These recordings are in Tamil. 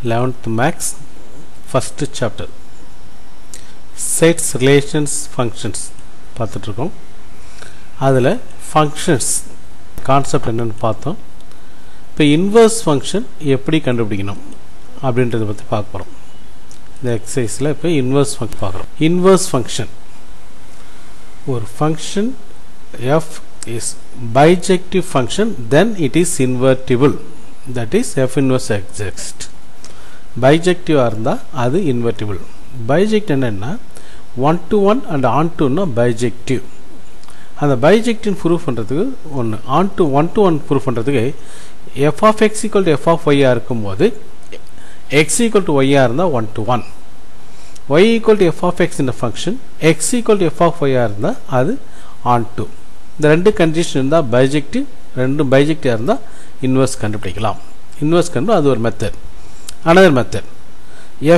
11th Max first chapter sets relations functions பார்த்துட்டு இருக்கோம். அதில் functions கான்செப்ட் என்னன்னு பார்த்தோம். இப்போ இன்வர்ஸ் ஃபங்க்ஷன் எப்படி கண்டுபிடிக்கணும் அப்படின்றத பற்றி பார்க்க போகிறோம். இந்த எக்ஸசைஸில் இப்போ இன்வர்ஸ் ஃபங்க்ஷன் பார்க்குறோம். இன்வர்ஸ் ஃபங்க்ஷன் ஒரு function f is bijective function, then it is invertible, that is f inverse exists. Bijective இருந்தால் அது invertible. Biject என்னன்னா 1 to 1 and on to னா bijective. அந்த bijective ப்ரூஃப் பண்ணுறதுக்கு ஒன்று on to 1 ப்ரூஃப் பண்ணுறதுக்கு f of x equal to f of y இருக்கும்போது x equal to y இருந்தால் 1 to 1, y equal to f of x in the function x equal to f of y இருந்தால் அது on to. இந்த ரெண்டு கண்டிஷன் இருந்தால் பைஜெக்டிவ், ரெண்டும் பைஜெக்டிவ் இருந்தால் இன்வர்ஸ் கண்டுபிடிக்கலாம். இன்வர்ஸ் கண்டு அது ஒரு method. another method,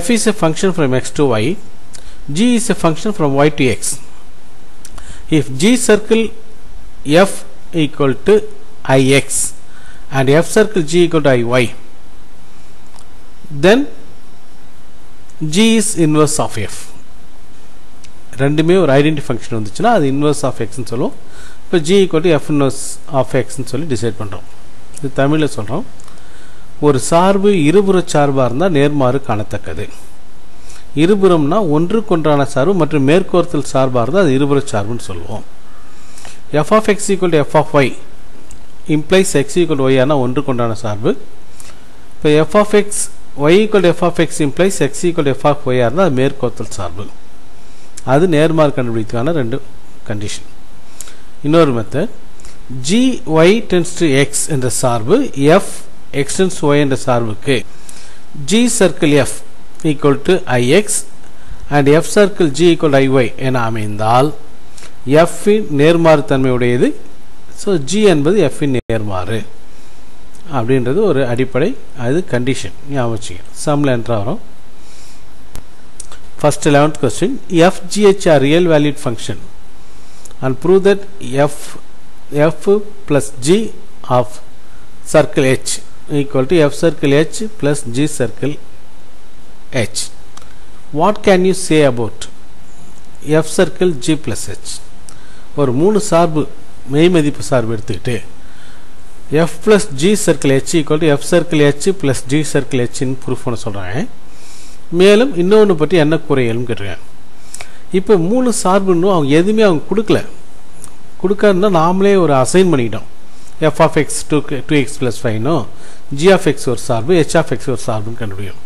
f is a function from x to y, g is a function from y to x. If g circle f equal to ix and f circle g equal to iy, then g is inverse of f. ரெண்டுமே ஒரு ஐடென்டி ஃபங்க்ஷன் வந்துச்சுன்னா அது இன்வர்ஸ் ஆஃப் எக்ஸ்ன்னு சொல்லுவோம். இப்போ g equal to f inverse of xன்னு சொல்லி டிசைட் பண்ணுறோம். இது தமிழில் சொல்கிறோம். ஒரு சார்பு இருபுற சார்பாக இருந்தால் நேர்மாறு காணத்தக்கது. இருபுறம்னா ஒன்றுக்கொன்றான சார்பு மற்றும் மேற்கோர்த்தல் சார்பாக இருந்தால் அது இருபுற சார்புன்னு சொல்லுவோம். f of x equal to f of y implies x equal to y ஆனால் ஒன்றுக்கொன்றான சார்பு. இப்போ f of x y equal to f of x implies x equal to f of y இருந்தால் அது மேற்கோர்த்தல் சார்பு. அது நேர்மாறு கண்டுபிடிக்கான ரெண்டு கண்டிஷன். இன்னொரு method, g y tends to x என்ற சார்பு f x tends to y என்ற சார்புக்கு g circle f equal to ix and f circle g equal to iy என அமைந்தால் f இன் நேர்மாறு தன்மை உடையது. ஸோ g என்பது f இன் நேர்மாறு அப்படின்றது ஒரு அடிப்படை, அது கண்டிஷன். ஞாபகம் வச்சுக்க, சம்மில் என்ட்ரா வரும். First 11th question, f g h are real valued function and prove that f plus g of circle h equal to f circle h plus g circle h. What can you say about f circle g plus h? ஒரு மூணு சார்பு மெய் மதிப்பு சார்பு எடுத்துக்கிட்டு f plus g circle h equal to f circle h plus g circle h ன்னு ப்ரூஃப் பண்ண சொல்கிறாங்க. மேலும் இன்னொன்று பற்றி என்ன குறையலும் கேட்டிருக்கேன். இப்போ மூணு சார்புன்னு அவங்க எதுவுமே அவங்க கொடுக்காருன்னா நாமளே ஒரு அசைன் பண்ணிக்கிட்டோம். f of x 2x plus 5 g of x ஒரு சார்பு, h of x ஒரு சார்புன்னு கண்டுபிடிக்கும்.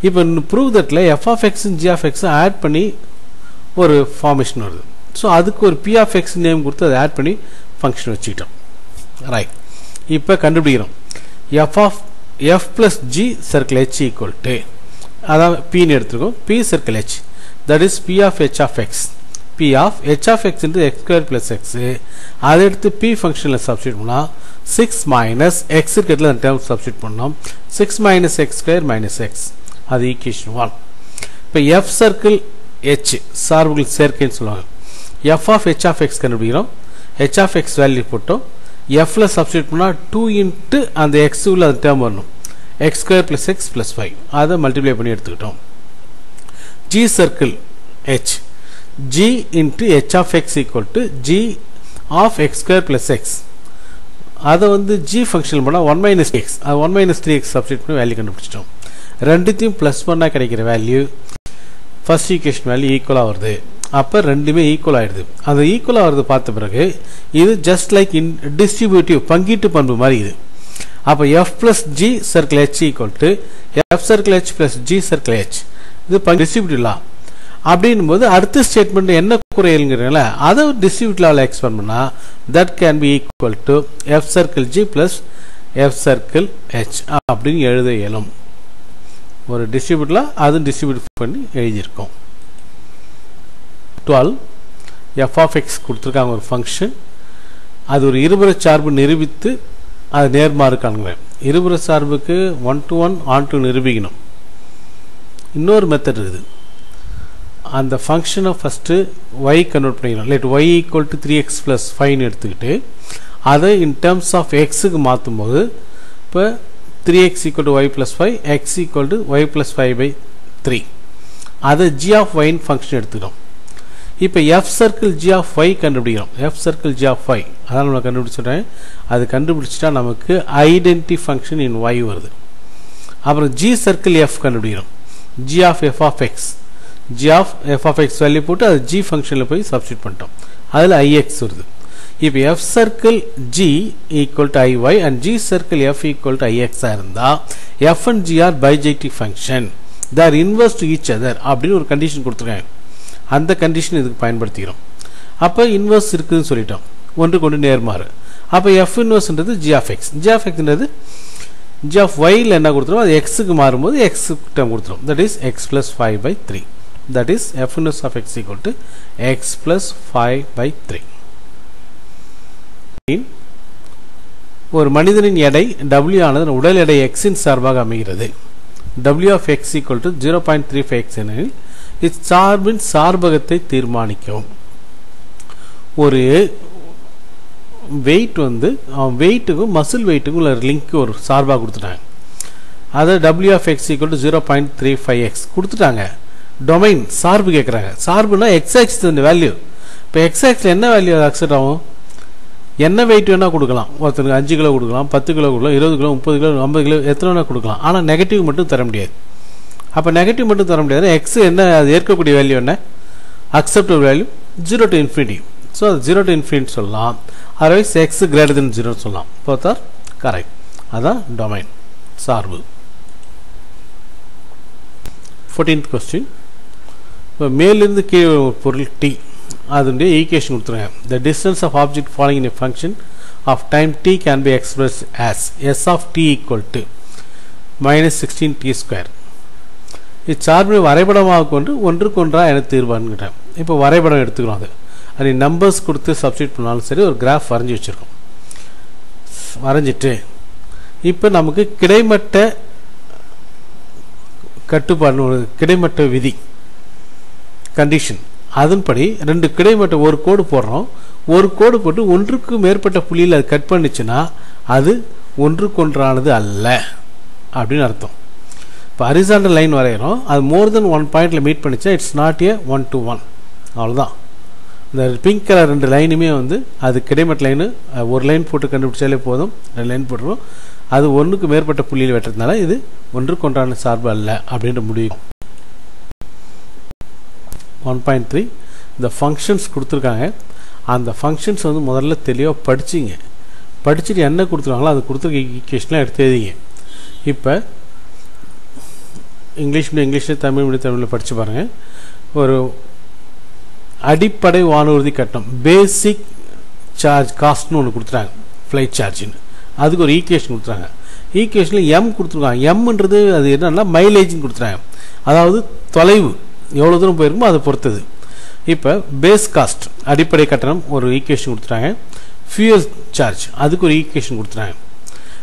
இப்போ ப்ரூவ் தட்டில் f of x g of x add பண்ணி ஒரு ஃபார்மேஷன் வருது. ஸோ அதுக்கு ஒரு p of x நேம் கொடுத்து அதை ஆட் பண்ணி ஃபங்க்ஷன் வச்சுக்கிட்டோம். ரைட், இப்போ கண்டுபிடிக்கிறோம் f plus g circle h equal to, அதான் pன்னு எடுத்துருக்கோம், p circle h, that is p of h of x, p of h of x into x square plus x. அதை எடுத்து p ஃபங்க்ஷனில் சப்ஸ்டியூட் பண்ணால் 6 minus x இருக்கிறதுல அந்த டேர்ம் சப்ஸ்டியூட் பண்ணோம், 6 minus x square minus x, அது ஈக்குவேஷன் 1. இப்போ f circle h சார்புகள் சேர்க்கைன்னு சொல்லுவாங்க. f of h of x கண்டுபிடிக்கிறோம், h of x வேல்யூ போட்டோம், fல சப்ஸ்டியூட் பண்ணால் 2 into அந்த x உள்ள அந்த டேர்ம் வரணும், x square plus x plus 5, அதை மல்டிப்ளை பண்ணி எடுத்துக்கிட்டோம். g circle h, g into h of x equal to g of x square plus x, அதை வந்து g ஃபங்க்ஷன் பண்ணால் 1 minus x, அது 1 minus 3x சப்ஸ்டியூட் பண்ணி வேல்யூ கண்டுபிடிச்சிட்டோம். ரெண்டுத்தையும் ப்ளஸ் பண்ணால் கிடைக்கிற வேல்யூ ஃபர்ஸ்ட் ஈக்குவேஷன் வேல்யூ ஈக்குவலாக வருது. அப்போ ரெண்டுமே ஈக்குவல் ஆகிடுது. அந்த ஈக்குவலாக வருது பார்த்த பிறகு இது ஜஸ்ட் லைக் டிஸ்ட்ரிபியூட்டிவ் பங்கீட்டு பண்பு மாதிரி இது. அப்போ f plus g circle h equal to f circle h plus g circle h, இது டிஸ்ட்ரிபியூட்டிவ் லா. அப்படின்னும் போது அடுத்த ஸ்டேட்மெண்ட் என்ன குறையல்ங்கிறனால அதை டிஸ்ட்ரிபியூட்டிவ் லாவில் எக்ஸ்பேண்ட் பண்ணால் that can be equal to f circle g plus f circle h அப்படின்னு எழுத இயலும். ஒரு டிஸ்ட்ரிபியூட்டில் அது டிஸ்ட்ரிபியூட் பண்ணி எழுதியிருக்கோம். 12, f of x கொடுத்துருக்காங்க ஒரு ஃபங்க்ஷன், அது ஒரு இருபுற சார்பு நிரூபித்து அது நேர்மாறு காண்கிறேன். இருபுற சார்புக்கு 1 to 1 on to நிரூபிக்கணும். இன்னொரு மெத்தட் இருக்குது. அந்த ஃபங்க்ஷனை ஃபஸ்ட்டு y கன்வெர்ட் பண்ணிக்கணும். Light y equal to 3x plus 5ன்னு எடுத்துக்கிட்டு அதை இன் டேர்ம்ஸ் ஆஃப் எக்ஸுக்கு மாற்றும் போது இப்போ 3x equal to y plus 5, x equal to y plus 5 by 3. அதை g of y ஃபங்க்ஷன் எடுத்துக்கிறோம். இப்போ f circle g of y கண்டுபிடிக்கிறோம். f circle g of y அதான் நம்ம கண்டுபிடிச்சிட்டேன். அது கண்டுபிடிச்சிட்டா நமக்கு ஐடென்டி ஃபங்க்ஷன் இன் y வருது. அப்புறம் g circle f கண்டுபிடிக்கிறோம். g of f of x, g of f of x value போட்டு அது g ஃபங்க்ஷனில் போய் சப்ஸ்டிட் பண்ணிட்டோம். அதில் ix வருது. இப்போ f circle g equal to iy and g circle f equal to ix இருந்தா f and g are bijective function, they are inverse to each other அப்படின்னு ஒரு கண்டிஷன் கொடுத்துருக்காங்க. அந்த கண்டிஷன் இதுக்கு பயன்படுத்திக்கிறோம். அப்போ இன்வர்ஸ் இருக்குதுன்னு சொல்லிட்டோம், ஒன்றுக்கு ஒன்று நேர்மாறு. அப்போ f இன்வர்ஸ்ன்றது g of x, g of xன்றது g of yல என்ன கொடுத்துரும், அது xக்கு மாறும்போது x டேர்ம் கொடுத்துரும், that is x plus 5 by 3, that is f inverse of x equal to x plus 5 by 3. ஒரு மனிதனின் எடை w ஆனது உடல் எடை x இன் சார்பாக அமைகிறது. w of x equal to 0.35x எனில் இச்சார்பின் சார்பகத்தை தீர்மானிக்கவும். ஒரு வெயிட் வந்து வெயிட்டுக்கும் மசில் வெயிட்டுக்கும் உள்ள லிங்க் ஒரு சார்பாக கொடுத்துட்டாங்க. அதை w of x equal to 0.35x கொடுத்துட்டாங்க. டொமைன் சார்பு கேட்குறாங்க. சார்புனா x axis இந்த வேல்யூ. இப்போ x axis என்ன வேல்யூ அக்செப்ட் ஆகும், என்ன வெயிட் வேணால் கொடுக்கலாம். ஒருத்தருக்கு 5 கிலோ கொடுக்கலாம், 10 கிலோ கொடுக்கலாம், 20 கிலோ, 30 கிலோ, 50 கிலோ, எத்தனை வேணால் கொடுக்கலாம். ஆனால் நெகட்டிவ் மட்டும் தர முடியாது. அப்போ நெகட்டிவ் மட்டும் தர முடியாது. எக்ஸ் என்ன, அது ஏற்கக்கூடிய வேல்யூ என்ன, acceptable value 0 to infinity. So அது 0 to infinity சொல்லலாம். அதர்வைஸ் எக்ஸ் கிரேட்டர் தென் 0 சொல்லலாம். Both are correct. அதான் டொமைன் சார்பு. 14th question. இப்போ மேலிருந்து கீழே ஒரு பொருள் டி, அதனுடைய ஈக்குவேஷன் கொடுத்துருங்க. The distance of object falling in a function of time t can be expressed as s of t equal to minus 16t square. இச்சார்பை வரைபடமாக கொண்டு ஒன்றுக்கு ஒன்றா என தீர்வான்கிட்டேன். இப்போ வரைபடம் எடுத்துக்கிறோம். அது நம்பர்ஸ் கொடுத்து சப்ஸ்டிட் பண்ணாலும் சரி, ஒரு கிராஃப் வரைஞ்சி வச்சுருக்கோம். வரைஞ்சிட்டு இப்போ நமக்கு கிடைமட்ட கட்டுப்பாடு, கிடைமட்ட விதி கண்டிஷன், அதன்படி ரெண்டு கிடைமட்ட ஒரு கோடு போடுறோம். ஒரு கோடு போட்டு ஒன்றுக்கு மேற்பட்ட புள்ளியில் அது கட் பண்ணிச்சுன்னா அது ஒன்றுக்கொன்றானது அல்ல அப்படின்னு அர்த்தம். இப்போ ஹரிசாண்டல் லைன் வரைகிறோம், அது மோர் தென் 1 பாயிண்டில் மீட் பண்ணிச்சா இட்ஸ் நாட் ஏ 1 to 1. அவ்வளோதான். இந்த பிங்க் கலர் ரெண்டு லைனுமே வந்து அது கிடைமட்ட லைனு. ஒரு லைன் போட்டு கண்டுபிடிச்சாலே போதும், 2 லைன் போட்டுரும். அது ஒன்றுக்கு மேற்பட்ட புள்ளியில் வெட்டுறதுனால இது ஒன்றுக்கொன்றான சார்பு அல்ல அப்படின்ற முடியும். 1.3 இந்த ஃபங்க்ஷன்ஸ் கொடுத்துருக்காங்க. அந்த ஃபங்க்ஷன்ஸ் வந்து முதல்ல தெளிவாக படிச்சிங்க. படிச்சுட்டு என்ன கொடுத்துருக்காங்களோ அது கொடுத்துருக்க ஈக்குவேஷன்லாம் எடுத்து எழுதிங்க. இப்போ இங்கிலீஷ் மீடியம் இங்கிலீஷில், தமிழ் மீடியம் தமிழில் படித்து பாருங்கள். ஒரு அடிப்படை வானூர்தி கட்டணம், பேசிக் சார்ஜ் காஸ்ட்னு ஒன்று கொடுத்துட்டாங்க, ஃப்ளைட் சார்ஜின்னு. அதுக்கு ஒரு ஈக்குவேஷன் கொடுத்துறாங்க. ஈக்குவேஷனில் எம் கொடுத்துருக்காங்க. எம்ன்றது அது என்னன்னா மைலேஜ்னு கொடுத்துறாங்க, அதாவது தொலைவு எவ்வளோ தூரம் போயிருக்குமோ அதை பொறுத்தது. இப்போ பேஸ் காஸ்ட் அடிப்படை கட்டணம் ஒரு ஈக்குவேஷன் கொடுத்துட்டாங்க. ஃபியூயல் சார்ஜ் அதுக்கு ஒரு ஈக்குவேஷன் கொடுத்துட்டாங்க.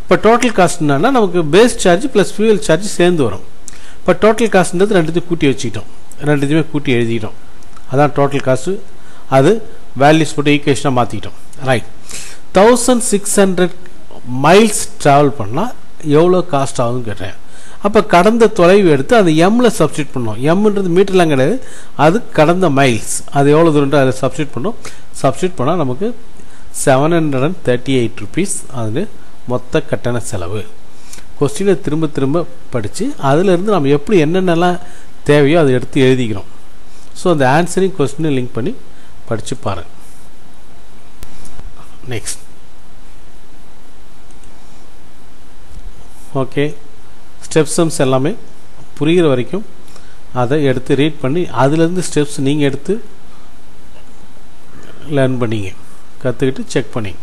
இப்போ டோட்டல் காஸ்ட் என்னன்னா நமக்கு base charge plus fuel charge சேர்ந்து வரும். இப்போ டோட்டல் காஸ்ட்ன்றது ரெண்டுத்தையும் கூட்டி வச்சுக்கிட்டோம், ரெண்டுத்தையுமே கூட்டி எழுதிக்கிட்டோம். அதான் டோட்டல் காஸ்ட்டு. அது வேல்யூஸ் போட்டு ஈக்குவேஷனாக மாற்றிக்கிட்டோம். ரைட். 1600 மைல்ஸ் ட்ராவல் பண்ணால் எவ்வளோ காஸ்ட் ஆகுதுன்னு கேட்டேன். அப்போ கடந்த தொலைவு எடுத்து அந்த எம்மில் சப்ஸ்டிட் பண்ணோம். எம்ன்றது மீட்டர்லாம் கிடையாது, அது கடந்த மைல்ஸ். அது எவ்வளோ தூரம்ட்டு அதில் சப்ஸ்டிட் பண்ணோம். சப்ஸ்டிட் பண்ணால் நமக்கு 738 rupees அது மொத்த கட்டண செலவு. கொஸ்டினை திரும்ப திரும்ப படித்து அதிலிருந்து நம்ம எப்படி என்னென்னலாம் தேவையோ அதை எடுத்து எழுதிக்கிறோம். ஸோ அந்த ஆன்சரிங் கொஸ்டினை லிங்க் பண்ணி படித்து பாருங்கள். நெக்ஸ்ட். ஓகே, ஸ்டெப் சம்ஸ் எல்லாமே புரிகிற வரைக்கும் அதை எடுத்து ரீட் பண்ணி அதுலேருந்து ஸ்டெப்ஸ் நீங்கள் எடுத்து லேர்ன் பண்ணிங்க, கற்றுக்கிட்டு செக் பண்ணிங்க.